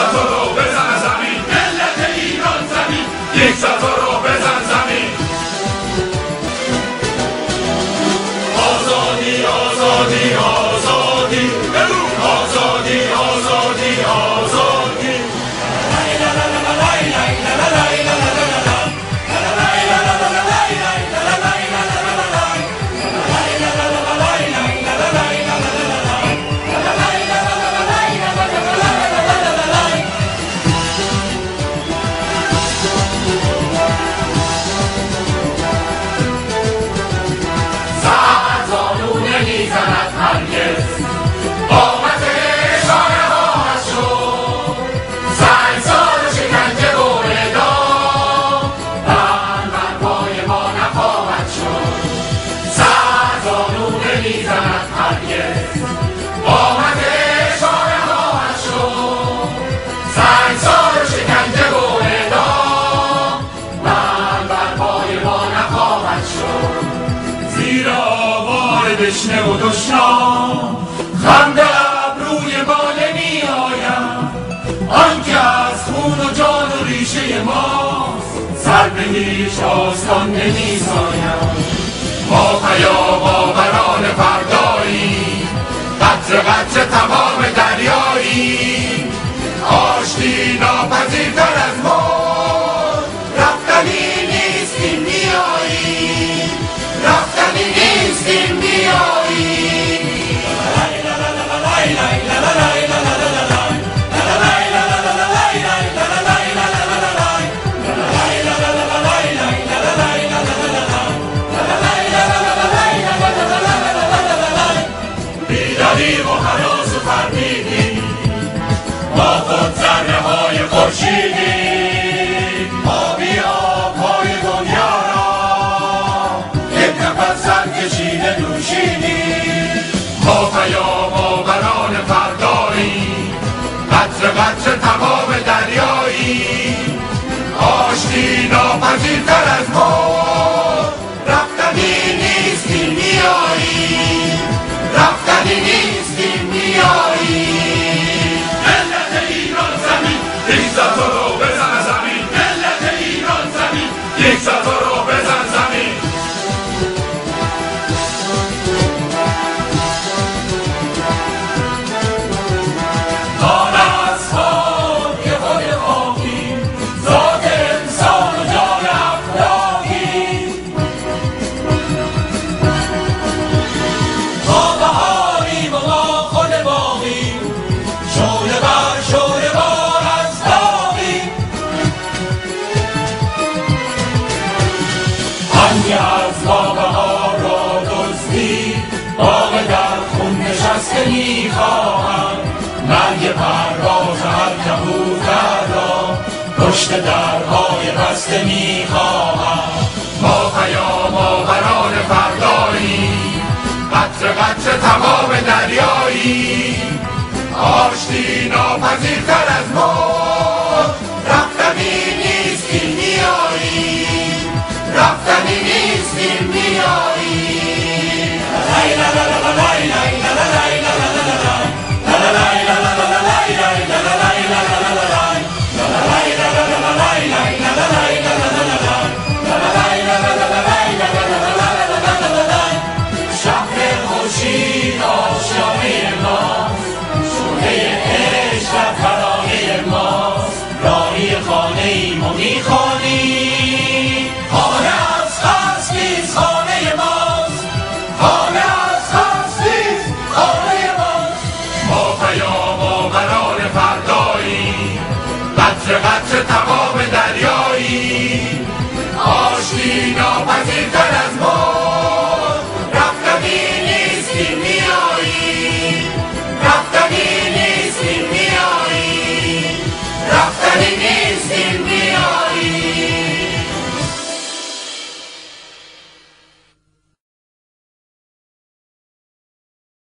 سطور رو بزن زمین، ملت ایران زمین، یک سطور رو بزن زمین. آزادی آزادی آزادی بگو، آزادی آزادی آزادی. دشنه و دشنام خنده ابروی ما نمی آید، آنکه از خون و جان و ریشه ماست سر به هیچ آستان نمی ساید. ما پیام آوران فردایی، قطره قطره تمام دریایی، آشتی ناپذیرتر از ما رفتنی نیست این میایی، رفتنی نیست این میایی. بیداری و هنوز و فرمیدی، ما خود ذره های خورشیدی، ما بیا پای دنیا را یک نفس سر کشیده نوشیدی. ما پیام آوران فردایی، قطره قطره تمام دریایی، آشتی ناپذیرتر از ما رفتنی نیست این میایی، رفتنی نیست این میایی. ملت ایران زمین، یک سطور رو بزن زمین، ملت ایران زمین، یک سطور رو بزن زمین. آن اصحاب که خود خاکی، ذات انسان و جان افلاکی، ما بهاریم و ما خود باقیم، شعله بر شعله بار از داغیم. آنکه از ما بهار را دزدی، باغ در خون نشسته میخواهم، مرگ پرواز هر کبوتر را پشت درهای بسته میخواهم. ما پیام آوران فردایی، قطره قطره تمام دریایی، آشتی ناپذیرتر از ما رفتنی نیست این میایی، رفتنی نیست این میایی.